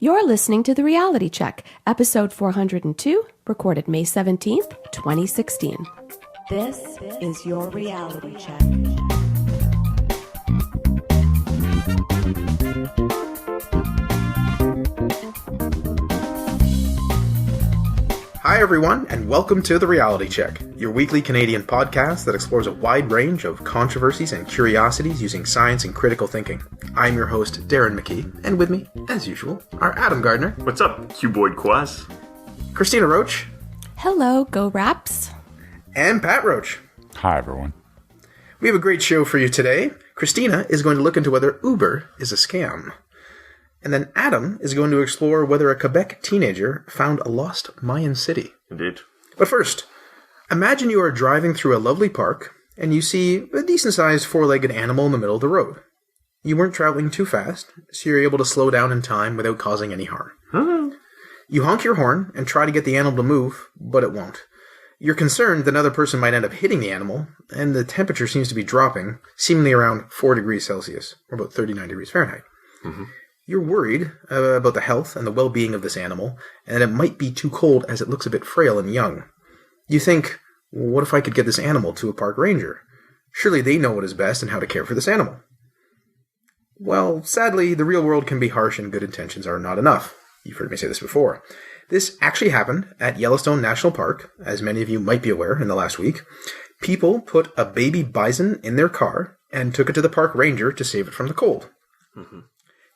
You're listening to The Reality Check, episode 402, recorded May 17th, 2016. This is your reality check. Hi everyone, and welcome to The Reality Check, your weekly Canadian podcast that explores a wide range of controversies and curiosities using science and critical thinking. I'm your host, Darren McKee, and with me, as usual, are Adam Gardner. What's up, Cuboid Quaz? Cristina Roach. Hello, Go Raps. And Pat Roach. Hi everyone. We have a great show for you today. Cristina is going to look into whether Uber is a scam. And then Adam is going to explore whether a Quebec teenager found a lost Mayan city. Indeed. But first, imagine you are driving through a lovely park and you see a decent-sized four-legged animal in the middle of the road. You weren't traveling too fast, so you're able to slow down in time without causing any harm. You honk your horn and try to get the animal to move, but it won't. You're concerned that another person might end up hitting the animal, and the temperature seems to be dropping, seemingly around 4 degrees Celsius, or about 39 degrees Fahrenheit. Mm-hmm. You're worried about the health and the well-being of this animal, and it might be too cold as it looks a bit frail and young. You think, what if I could get this animal to a park ranger? Surely they know what is best and how to care for this animal. Well, sadly, the real world can be harsh and good intentions are not enough. You've heard me say this before. This actually happened at Yellowstone National Park, as many of you might be aware in the last week. People put a baby bison in their car and took it to the park ranger to save it from the cold. Mm-hmm.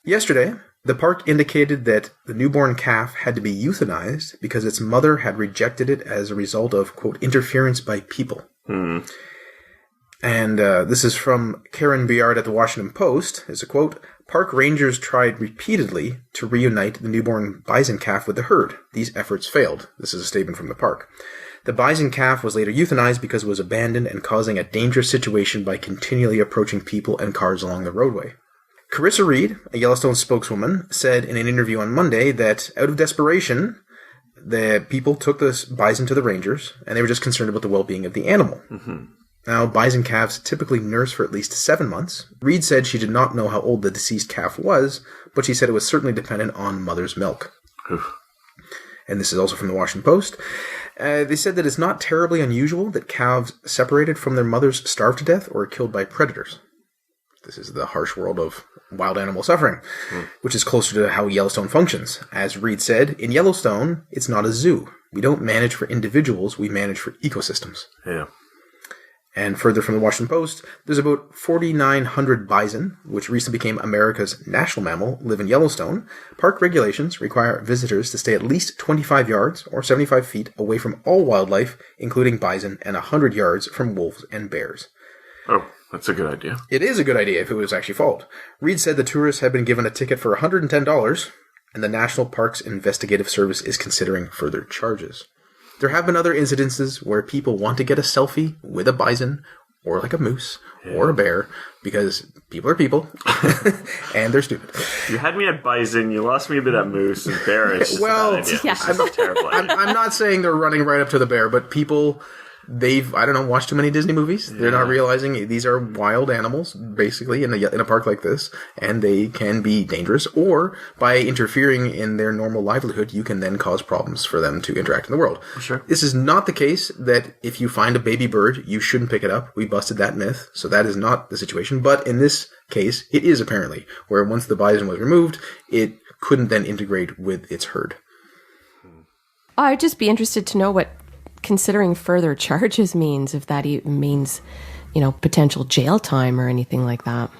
Yesterday, the park indicated that the newborn calf had to be euthanized because its mother had rejected it as a result of, quote, interference by people. Mm. And this is from Karen Biard at the Washington Post. It's a quote, "Park rangers tried repeatedly to reunite the newborn bison calf with the herd. These efforts failed." This is a statement from the park. The bison calf was later euthanized because it was abandoned and causing a dangerous situation by continually approaching people and cars along the roadway. Carissa Reed, a Yellowstone spokeswoman, said in an interview on Monday that out of desperation, the people took this bison to the rangers, and they were just concerned about the well-being of the animal. Mm-hmm. Now, bison calves typically nurse for at least 7 months. Reed said she did not know how old the deceased calf was, but she said it was certainly dependent on mother's milk. And this is also from the Washington Post. They said that it's not terribly unusual that calves separated from their mothers starve to death or are killed by predators. This is the harsh world of wild animal suffering, which is closer to how Yellowstone functions. As Reed said, in Yellowstone, it's not a zoo. We don't manage for individuals, we manage for ecosystems. Yeah. And further from the Washington Post, there's about 4,900 bison, which recently became America's national mammal, live in Yellowstone. Park regulations require visitors to stay at least 25 yards or 75 feet away from all wildlife, including bison, and 100 yards from wolves and bears. Oh. That's a good idea. It is a good idea if it was actually followed. Reed said the tourists have been given a ticket for $110, and the National Parks Investigative Service is considering further charges. There have been other incidences where people want to get a selfie with a bison, or like a moose, or a bear, because people are people, and they're stupid. You had me at bison, you lost me a bit at moose, and bear is just a bad idea. Yeah. This is a terrible idea. I'm not saying they're running right up to the bear, but people... They've, I don't know, watched too many Disney movies. Yeah. They're not realizing these are wild animals, basically, in a park like this, and they can be dangerous. Or, by interfering in their normal livelihood, you can then cause problems for them to interact in the world. Sure. This is not the case that if you find a baby bird, you shouldn't pick it up. We busted that myth, so that is not the situation. But in this case, it is apparently, where once the bison was removed, it couldn't then integrate with its herd. I'd just be interested to know what considering further charges means, if that even means, potential jail time or anything like that.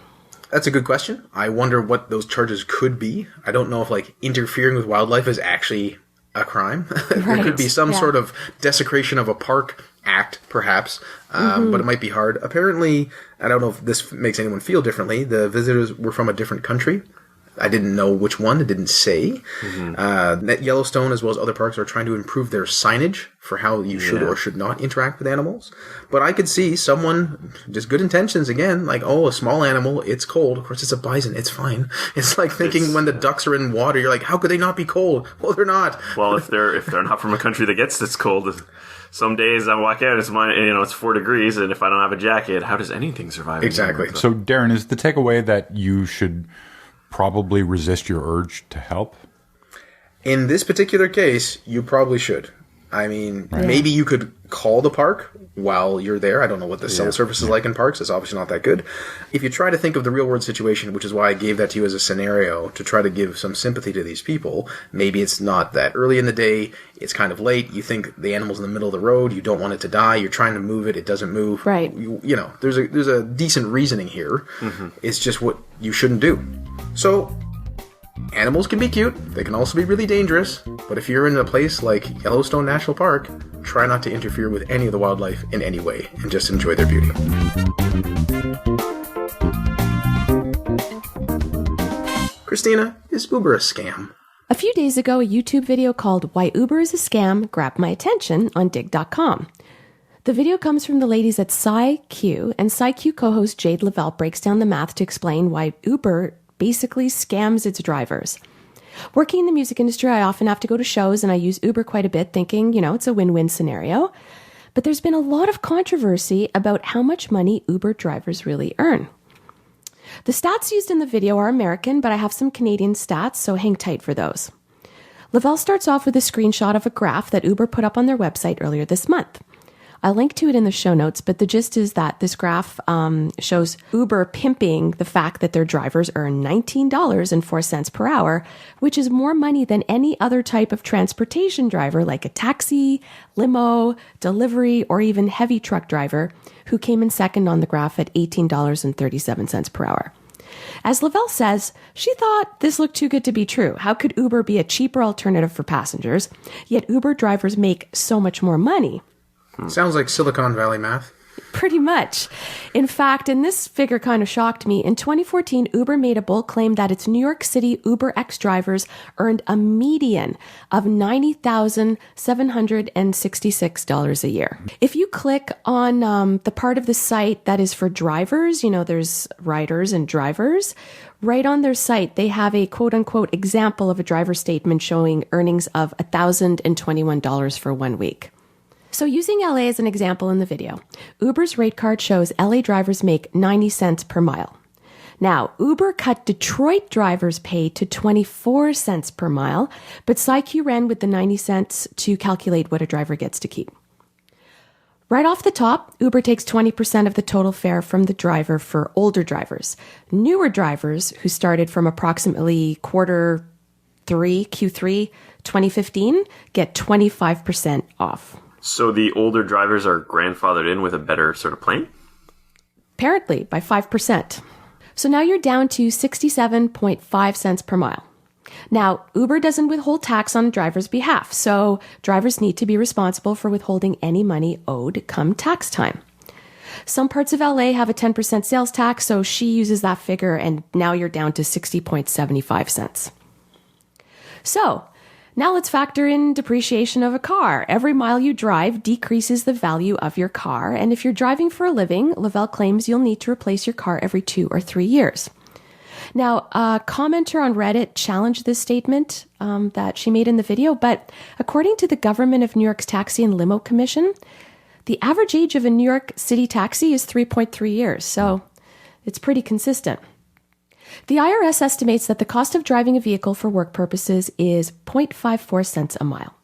That's a good question. I wonder what those charges could be. I don't know if, interfering with wildlife is actually a crime. Right. There could be some sort of desecration of a park act, perhaps, but it might be hard. Apparently, I don't know if this makes anyone feel differently, the visitors were from a different country. I didn't know which one. It didn't say. That Yellowstone, as well as other parks, are trying to improve their signage for how you should or should not interact with animals. But I could see someone, just good intentions again, a small animal, it's cold. Of course, it's a bison. It's fine. It's like thinking when the ducks are in water, you're like, how could they not be cold? Well, they're not. Well, if they're not from a country that gets this cold, some days I walk out, it's 4 degrees, and if I don't have a jacket, how does anything survive? Exactly. So, Darren, is the takeaway that you should probably resist your urge to help? In this particular case, you probably should. I mean, maybe you could call the park while you're there. I don't know what the cell service is like in parks. It's obviously not that good. If you try to think of the real-world situation, which is why I gave that to you as a scenario, to try to give some sympathy to these people, maybe it's not that early in the day, it's kind of late, you think the animal's in the middle of the road, you don't want it to die, you're trying to move it, it doesn't move. Right. You know, there's a decent reasoning here. Mm-hmm. It's just what you shouldn't do. So, animals can be cute, they can also be really dangerous, but if you're in a place like Yellowstone National Park, try not to interfere with any of the wildlife in any way, and just enjoy their beauty. Cristina, is Uber a scam? A few days ago, a YouTube video called Why Uber is a Scam grabbed my attention on dig.com. The video comes from the ladies at SciQ, and SciQ co-host Jade Lavelle breaks down the math to explain why Uber basically scams its drivers. Working in the music industry, I often have to go to shows and I use Uber quite a bit thinking, it's a win-win scenario. But there's been a lot of controversy about how much money Uber drivers really earn. The stats used in the video are American, but I have some Canadian stats, so hang tight for those. Lavelle starts off with a screenshot of a graph that Uber put up on their website earlier this month. I'll link to it in the show notes, but the gist is that this graph shows Uber pimping the fact that their drivers earn $19.04 per hour, which is more money than any other type of transportation driver like a taxi, limo, delivery, or even heavy truck driver, who came in second on the graph at $18.37 per hour. As Lavelle says, she thought this looked too good to be true. How could Uber be a cheaper alternative for passengers, yet Uber drivers make so much more money? Sounds like Silicon Valley math. Pretty much. In fact, and this figure kind of shocked me, in 2014, Uber made a bold claim that its New York City Uber X drivers earned a median of $90,766 a year. If you click on the part of the site that is for drivers, there's riders and drivers, right on their site, they have a quote-unquote example of a driver statement showing earnings of $1,021 for 1 week. So using LA as an example in the video, Uber's rate card shows LA drivers make 90 cents per mile. Now, Uber cut Detroit drivers' pay to 24 cents per mile, but SciQ ran with the 90 cents to calculate what a driver gets to keep. Right off the top, Uber takes 20% of the total fare from the driver for older drivers. Newer drivers who started from approximately Q3 2015 get 25% off. So the older drivers are grandfathered in with a better sort of plan? Apparently, by 5%. So now you're down to 67.5 cents per mile. Now, Uber doesn't withhold tax on a driver's behalf, so drivers need to be responsible for withholding any money owed come tax time. Some parts of LA have a 10% sales tax, so she uses that figure, and now you're down to 60.75 cents. So, now let's factor in depreciation of a car. Every mile you drive decreases the value of your car. And if you're driving for a living, Lavelle claims you'll need to replace your car every 2 or 3 years. Now, a commenter on Reddit challenged this statement that she made in the video, but according to the government of New York's Taxi and Limo Commission, the average age of a New York City taxi is 3.3 years. So it's pretty consistent. The IRS estimates that the cost of driving a vehicle for work purposes is 0.54 cents a mile.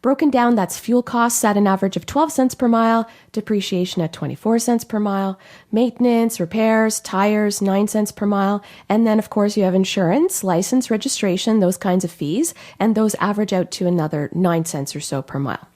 Broken down, that's fuel costs at an average of 12 cents per mile, depreciation at 24 cents per mile, maintenance, repairs, tires, 9 cents per mile, and then, of course, you have insurance, license, registration, those kinds of fees, and those average out to another 9 cents or so per mile.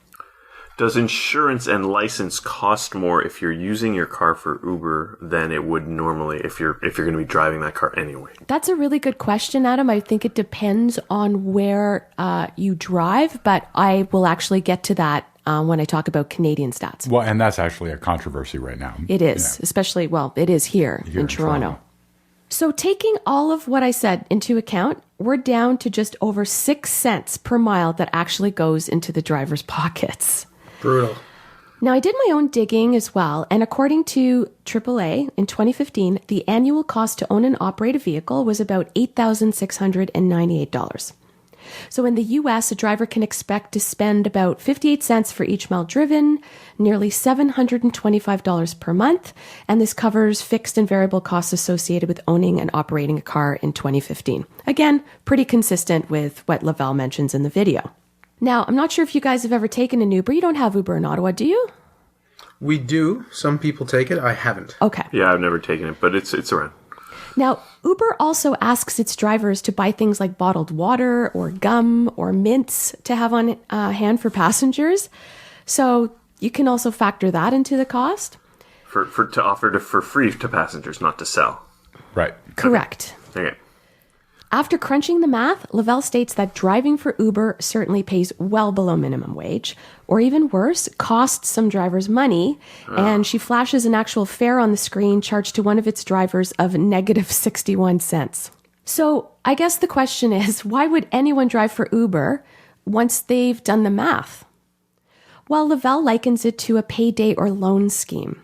Does insurance and license cost more if you're using your car for Uber than it would normally if you're going to be driving that car anyway? That's a really good question, Adam. I think it depends on where you drive, but I will actually get to that when I talk about Canadian stats. Well, and that's actually a controversy right now. It is, especially, it is here in Toronto. So taking all of what I said into account, we're down to just over 6 cents per mile that actually goes into the driver's pockets. Brutal. Now, I did my own digging as well, and according to AAA, in 2015, the annual cost to own and operate a vehicle was about $8,698. So in the US, a driver can expect to spend about 58 cents for each mile driven, nearly $725 per month, and this covers fixed and variable costs associated with owning and operating a car in 2015. Again, pretty consistent with what Lavelle mentions in the video. Now, I'm not sure if you guys have ever taken an Uber. You don't have Uber in Ottawa, do you? We do. Some people take it. I haven't. Okay. Yeah, I've never taken it, but it's around. Now, Uber also asks its drivers to buy things like bottled water or gum or mints to have on hand for passengers. So you can also factor that into the cost. To offer for free to passengers, not to sell. Right. Correct. Okay. After crunching the math, Lavelle states that driving for Uber certainly pays well below minimum wage, or even worse, costs some drivers money, and she flashes an actual fare on the screen charged to one of its drivers of negative 61 cents. So I guess the question is, why would anyone drive for Uber once they've done the math? Well, Lavelle likens it to a payday or loan scheme.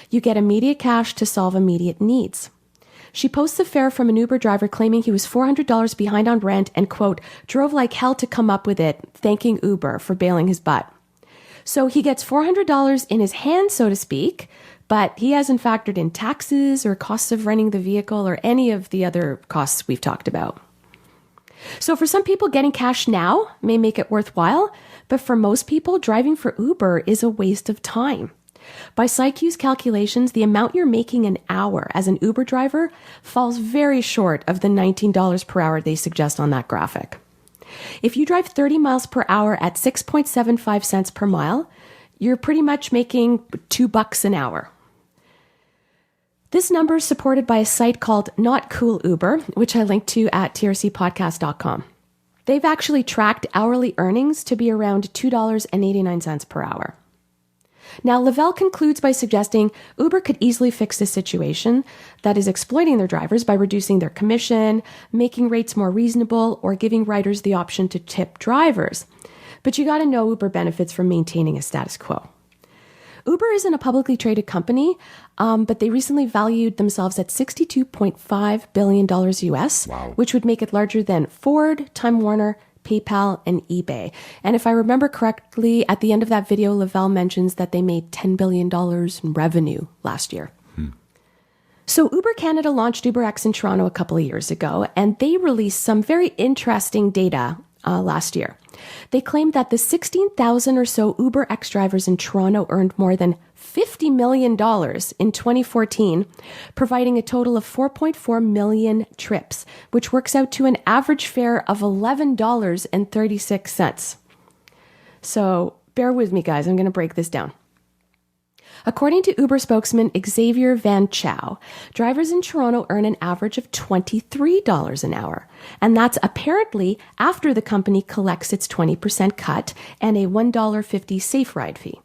You get immediate cash to solve immediate needs. She posts a fare from an Uber driver claiming he was $400 behind on rent and, quote, drove like hell to come up with it, thanking Uber for bailing his butt. So he gets $400 in his hand, so to speak, but he hasn't factored in taxes or costs of renting the vehicle or any of the other costs we've talked about. So for some people, getting cash now may make it worthwhile, but for most people, driving for Uber is a waste of time. By PsyQ's calculations, the amount you're making an hour as an Uber driver falls very short of the $19 per hour they suggest on that graphic. If you drive 30 miles per hour at 6.75 cents per mile, you're pretty much making $2 an hour. This number is supported by a site called Not Cool Uber, which I linked to at trcpodcast.com. They've actually tracked hourly earnings to be around $2.89 per hour. Now, Lavelle concludes by suggesting Uber could easily fix this situation that is exploiting their drivers by reducing their commission, making rates more reasonable, or giving riders the option to tip drivers. But you got to know Uber benefits from maintaining a status quo. Uber isn't a publicly traded company, but they recently valued themselves at $62.5 billion US, Wow. Which which would make it larger than Ford, Time Warner, PayPal, and eBay. And if I remember correctly, at the end of that video, Lavelle mentions that they made $10 billion in revenue last year. So Uber Canada launched UberX in Toronto a couple of years ago, and they released some very interesting data last year. They claimed that the 16,000 or so UberX drivers in Toronto earned more than $50 million in 2014, providing a total of 4.4 million trips, which works out to an average fare of $11.36. So bear with me, guys. I'm going to break this down. According to Uber spokesman Xavier Van Chow, drivers in Toronto earn an average of $23 an hour. And that's apparently after the company collects its 20% cut and a $1.50 safe ride fee.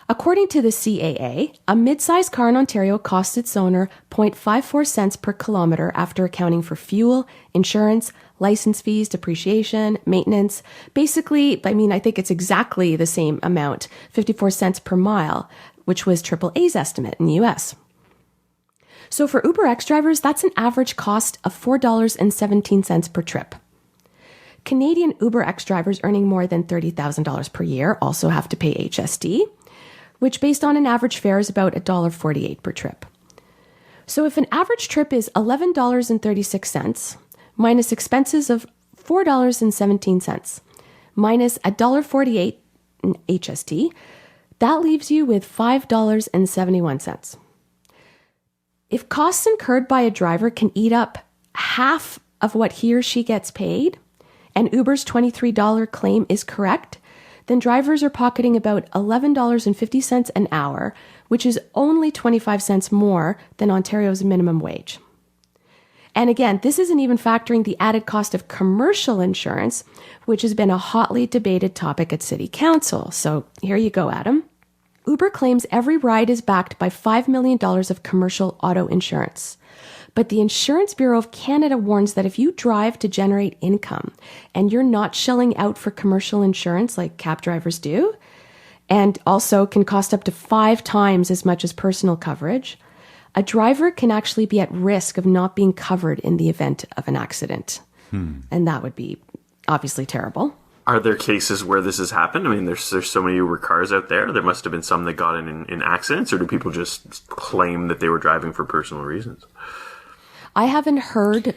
According to the CAA, a mid-size car in Ontario costs its owner 0.54 cents per kilometre after accounting for fuel, insurance, license fees, depreciation, maintenance. Basically, I think it's exactly the same amount, 54 cents per mile, which was AAA's estimate in the US. So for UberX drivers, that's an average cost of $4.17 per trip. Canadian UberX drivers earning more than $30,000 per year also have to pay HST, which based on an average fare is about $1.48 per trip. So if an average trip is $11.36, minus expenses of $4.17, minus $1.48 in HST, that leaves you with $5.71. If costs incurred by a driver can eat up half of what he or she gets paid, and Uber's $23 claim is correct, then drivers are pocketing about $11.50 an hour, which is only 25 cents more than Ontario's minimum wage. And again, this isn't even factoring the added cost of commercial insurance, which has been a hotly debated topic at City Council. So here you go, Adam. Uber claims every ride is backed by $5 million of commercial auto insurance. But the Insurance Bureau of Canada warns that if you drive to generate income and you're not shelling out for commercial insurance like cab drivers do, and also can cost up to 5 times as much as personal coverage, a driver can actually be at risk of not being covered in the event of an accident. And that would be obviously terrible. Are there cases where this has happened? I mean, there's so many Uber cars out there. There must have been some that got in accidents, or do people just claim that they were driving for personal reasons? I haven't heard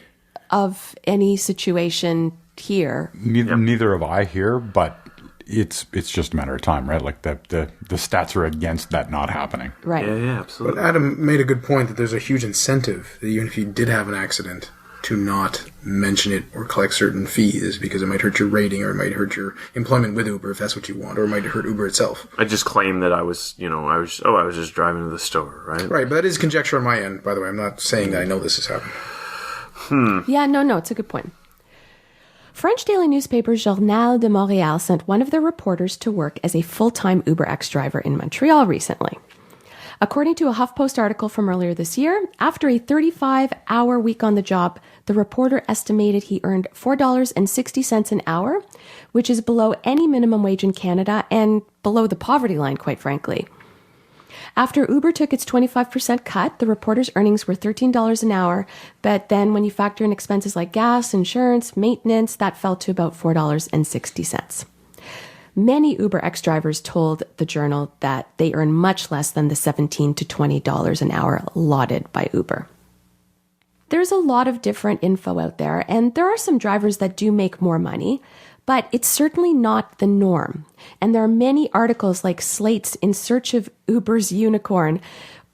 of any situation here. Neither have I here, but it's just a matter of time, right? Like the stats are against that not happening. Right. Yeah, absolutely. But Adam made a good point that there's a huge incentive that even if you did have an accident, to not mention it or collect certain fees, because it might hurt your rating or it might hurt your employment with Uber if that's what you want, or it might hurt Uber itself. I just claim that I was just driving to the store, right? Right, but that is conjecture on my end, by the way. I'm not saying that I know this has happened. Yeah, no, it's a good point. French daily newspaper Journal de Montréal sent one of their reporters to work as a full-time UberX driver in Montreal recently. According to a HuffPost article from earlier this year, after a 35-hour week on the job, the reporter estimated he earned $4.60 an hour, which is below any minimum wage in Canada and below the poverty line, quite frankly. After Uber took its 25% cut, the reporter's earnings were $13 an hour, but then when you factor in expenses like gas, insurance, maintenance, that fell to about $4.60. Many UberX drivers told the Journal that they earn much less than the $17 to $20 an hour allotted by Uber. There's a lot of different info out there, and there are some drivers that do make more money, but it's certainly not the norm. And there are many articles like Slate's In Search of Uber's Unicorn,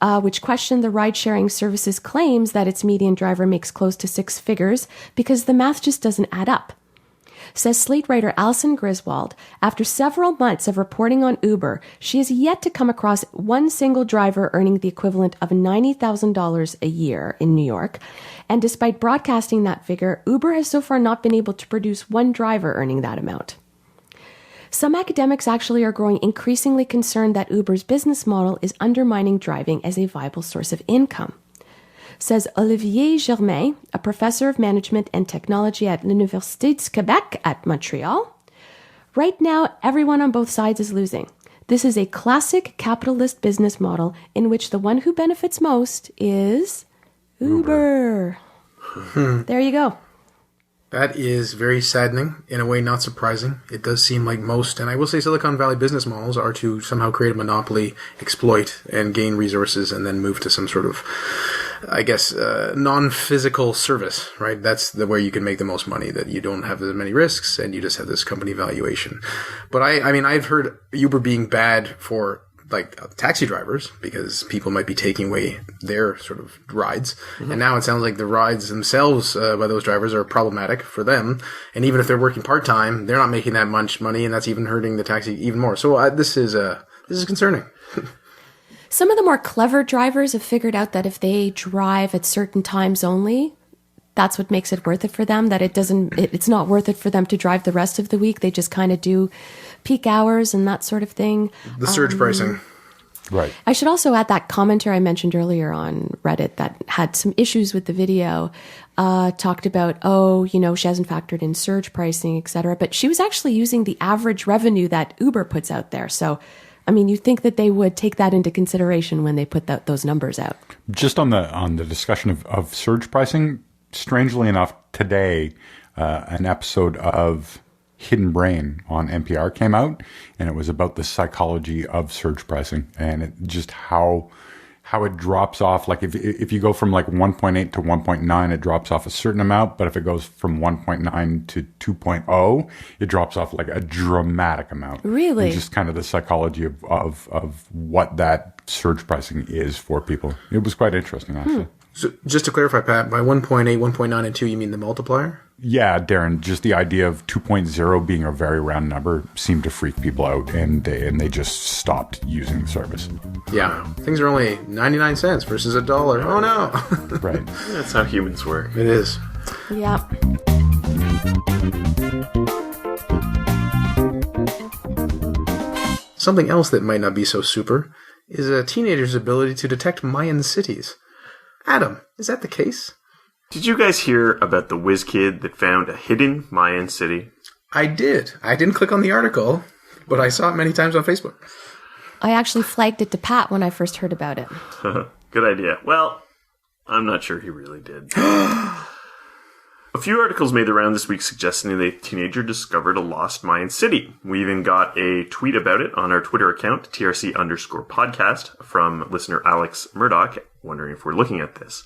which question the ride-sharing service's claims that its median driver makes close to six figures because the math just doesn't add up. Says Slate writer Alison Griswold, after several months of reporting on Uber, she has yet to come across one single driver earning the equivalent of $90,000 a year in New York. And despite broadcasting that figure, Uber has so far not been able to produce one driver earning that amount. Some academics actually are growing increasingly concerned that Uber's business model is undermining driving as a viable source of income. Says Olivier Germain, a professor of management and technology at l'Université du Québec at Montreal. Right now, everyone on both sides is losing. This is a classic capitalist business model in which the one who benefits most is Uber. There you go. That is very saddening, in a way not surprising. It does seem like most, and I will say Silicon Valley business models are to somehow create a monopoly, exploit, and gain resources, and then move to some sort of, I guess, non-physical service, right? That's where you can make the most money, that you don't have as many risks, and you just have this company valuation. But I mean, I've heard Uber being bad for taxi drivers, because people might be taking away their sort of rides. Mm-hmm. And now it sounds like the rides themselves by those drivers are problematic for them. And even if they're working part-time, they're not making that much money, and that's even hurting the taxi even more. So this is concerning. Some of the more clever drivers have figured out that if they drive at certain times only, that's what makes it worth it for them, that it's not worth it for them to drive the rest of the week. They just kind of do peak hours and that sort of thing. The surge pricing. Right. I should also add that commenter I mentioned earlier on Reddit that had some issues with the video, talked about, she hasn't factored in surge pricing, etc. But she was actually using the average revenue that Uber puts out there. So, I mean, you'd think that they would take that into consideration when they put those numbers out. Just on the discussion of surge pricing, strangely enough, today, an episode of Hidden Brain on NPR came out, and it was about the psychology of surge pricing and just how it drops off. Like if you go from 1.8 to 1.9, it drops off a certain amount, but if it goes from 1.9 to 2.0, it drops off like a dramatic amount. Really? And just kind of the psychology of what that surge pricing is for people. It was quite interesting, actually. So just to clarify, Pat, by 1.8, 1.9, and 2, you mean the multiplier? Yeah, Darren, just the idea of 2.0 being a very round number seemed to freak people out, and they just stopped using the service. Yeah, things are only 99 cents versus $1. Oh, no. Right. That's how humans work. It is. Yeah. Something else that might not be so super is a teenager's ability to detect Mayan cities. Adam, is that the case? Did you guys hear about the whiz kid that found a hidden Mayan city? I did. I didn't click on the article, but I saw it many times on Facebook. I actually flagged it to Pat when I first heard about it. Good idea. Well, I'm not sure he really did. A few articles made the round this week suggesting that a teenager discovered a lost Mayan city. We even got a tweet about it on our Twitter account, TRC_podcast, from listener Alex Murdoch, wondering if we're looking at this.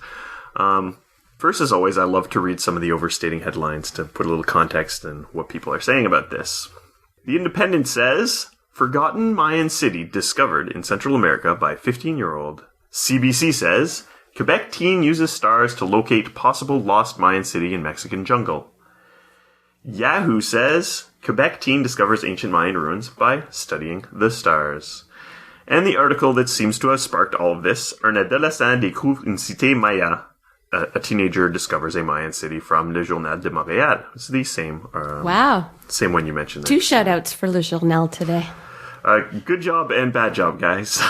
First, as always, I love to read some of the overstating headlines to put a little context in what people are saying about this. The Independent says, Forgotten Mayan City discovered in Central America by 15-year-old. CBC says, Quebec teen uses stars to locate possible lost Mayan city in Mexican jungle. Yahoo says, Quebec teen discovers ancient Mayan ruins by studying the stars. And the article that seems to have sparked all of this, Un adolescent découvre une cité Maya. A teenager discovers a Mayan city from Le Journal de Montréal. It's the same. Wow. Same one you mentioned. Two shout-outs for Le Journal today. Good job and bad job, guys.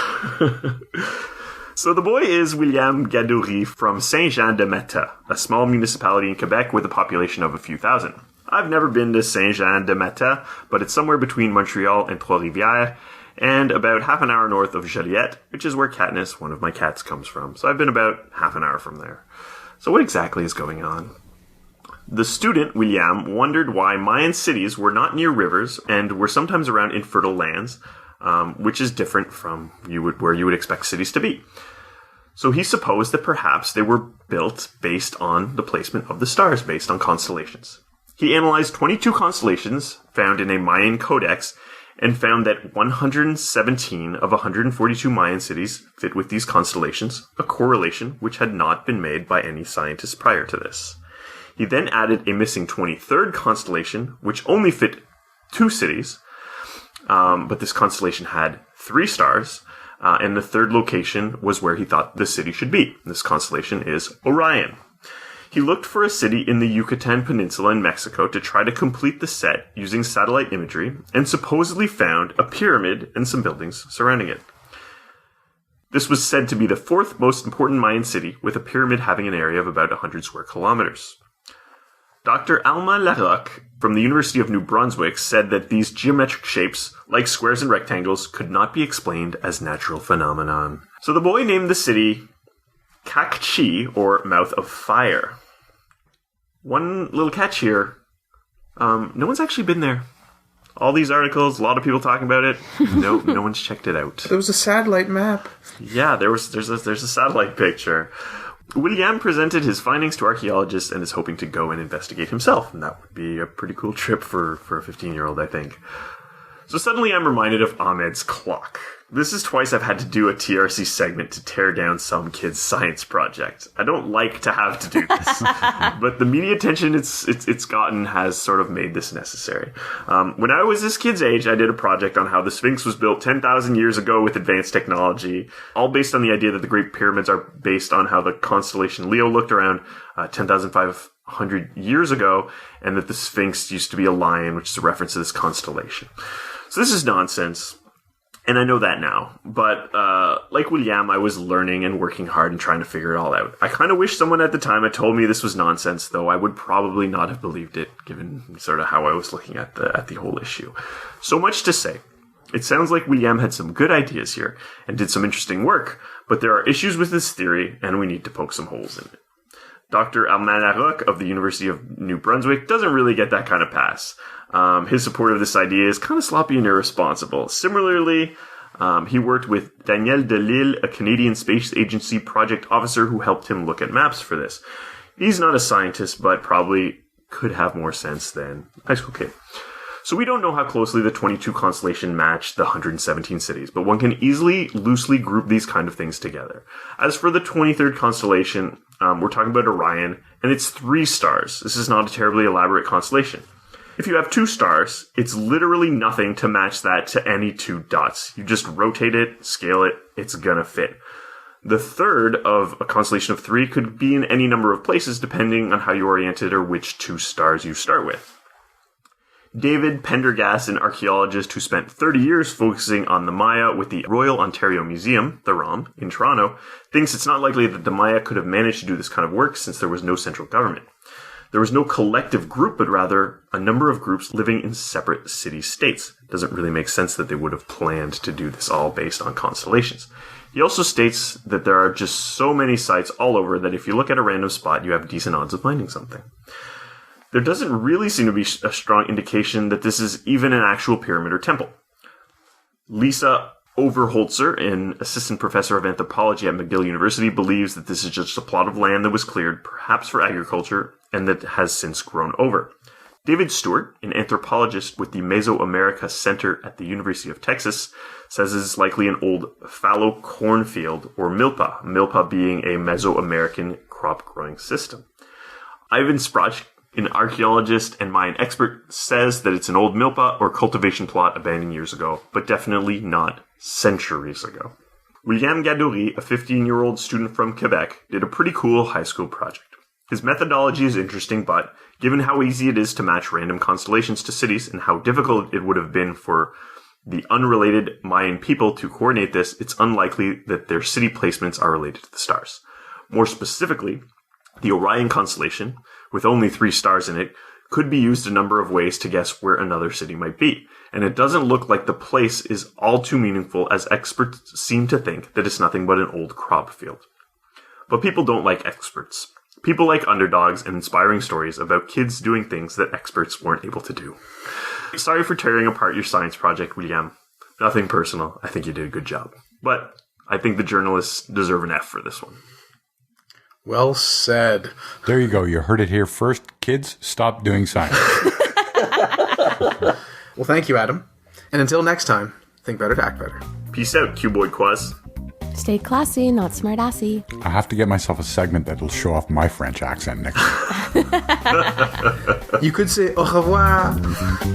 So the boy is William Gadouri from Saint-Jean-de-Mata, a small municipality in Quebec with a population of a few thousand. I've never been to Saint-Jean-de-Mata, but it's somewhere between Montreal and Trois-Rivières, and about half an hour north of Joliette, which is where Katniss, one of my cats, comes from. So I've been about half an hour from there. So what exactly is going on? The student, William, wondered why Mayan cities were not near rivers and were sometimes around infertile lands, which is different from where you would expect cities to be. So he supposed that perhaps they were built based on the placement of the stars, based on constellations. He analyzed 22 constellations found in a Mayan codex and found that 117 of 142 Mayan cities fit with these constellations, a correlation which had not been made by any scientists prior to this. He then added a missing 23rd constellation, which only fit 2 cities, but this constellation had 3 stars, and the third location was where he thought the city should be. This constellation is Orion. He looked for a city in the Yucatan Peninsula in Mexico to try to complete the set using satellite imagery, and supposedly found a pyramid and some buildings surrounding it. This was said to be the 4th most important Mayan city, with a pyramid having an area of about 100 square kilometers. Dr. Alma Larocque from the University of New Brunswick said that these geometric shapes, like squares and rectangles, could not be explained as natural phenomenon. So the boy named the city Kakchi, or Mouth of Fire. One little catch here, no one's actually been there. All these articles, a lot of people talking about it. No one's checked it out. There was a satellite map. Yeah, there's a satellite picture. William presented his findings to archaeologists and is hoping to go and investigate himself. And that would be a pretty cool trip for a 15-year-old, I think. So suddenly I'm reminded of Ahmed's clock. This is twice I've had to do a TRC segment to tear down some kid's science project. I don't like to have to do this, but the media attention it's gotten has sort of made this necessary. When I was this kid's age, I did a project on how the Sphinx was built 10,000 years ago with advanced technology, all based on the idea that the Great Pyramids are based on how the constellation Leo looked around 10,500 years ago, and that the Sphinx used to be a lion, which is a reference to this constellation. So this is nonsense. And I know that now, but like William, I was learning and working hard and trying to figure it all out. I kind of wish someone at the time had told me this was nonsense, though I would probably not have believed it, given sort of how I was looking at the whole issue. So much to say. It sounds like William had some good ideas here and did some interesting work, but there are issues with this theory, and we need to poke some holes in it. Dr. Alma Larocque of the University of New Brunswick doesn't really get that kind of pass. His support of this idea is kind of sloppy and irresponsible. Similarly, he worked with Daniel Delisle, a Canadian Space Agency project officer who helped him look at maps for this. He's not a scientist, but probably could have more sense than a high school kid. So we don't know how closely the 22 constellation match the 117 cities, but one can easily loosely group these kind of things together. As for the 23rd constellation, we're talking about Orion, and it's 3 stars. This is not a terribly elaborate constellation. If you have 2 stars, it's literally nothing to match that to any 2 dots. You just rotate it, scale it, it's gonna fit. The third of a constellation of 3 could be in any number of places depending on how you orient it or which 2 stars you start with. David Pendergast, an archaeologist who spent 30 years focusing on the Maya with the Royal Ontario Museum, the ROM, in Toronto, thinks it's not likely that the Maya could have managed to do this kind of work since there was no central government. There was no collective group, but rather a number of groups living in separate city-states. It doesn't really make sense that they would have planned to do this all based on constellations. He also states that there are just so many sites all over that if you look at a random spot, you have decent odds of finding something. there doesn't really seem to be a strong indication that this is even an actual pyramid or temple. Lisa Overholtzer, an assistant professor of anthropology at McGill University, believes that this is just a plot of land that was cleared, perhaps for agriculture, and that has since grown over. David Stewart, an anthropologist with the Mesoamerica Center at the University of Texas, says it's likely an old fallow cornfield, or milpa being a Mesoamerican crop-growing system. Ivan Sprach, an archaeologist and Mayan expert, says that it's an old milpa or cultivation plot abandoned years ago, but definitely not centuries ago. William Gadouri, a 15-year-old student from Quebec, did a pretty cool high school project. His methodology is interesting, but given how easy it is to match random constellations to cities and how difficult it would have been for the unrelated Mayan people to coordinate this, it's unlikely that their city placements are related to the stars. More specifically, the Orion constellation, with only 3 stars in it, could be used a number of ways to guess where another city might be, and it doesn't look like the place is all too meaningful, as experts seem to think that it's nothing but an old crop field. But people don't like experts. People like underdogs and inspiring stories about kids doing things that experts weren't able to do. Sorry for tearing apart your science project, William. Nothing personal. I think you did a good job. But I think the journalists deserve an F for this one. Well said. There you go. You heard it here first. Kids, stop doing science. Well, thank you, Adam. And until next time, think better to act better. Peace out, Q-Boy Quaz. Stay classy, not smartassy. I have to get myself a segment that'll show off my French accent next week. You could say au revoir.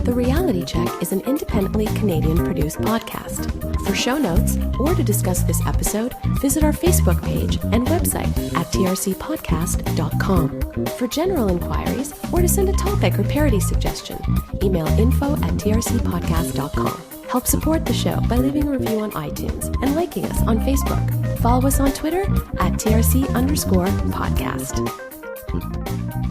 The Reality Check is an independently Canadian-produced podcast. For show notes or to discuss this episode, visit our Facebook page and website at trcpodcast.com. For general inquiries or to send a topic or parody suggestion, email info@trcpodcast.com. Help support the show by leaving a review on iTunes and liking us on Facebook. Follow us on Twitter @TRC_podcast.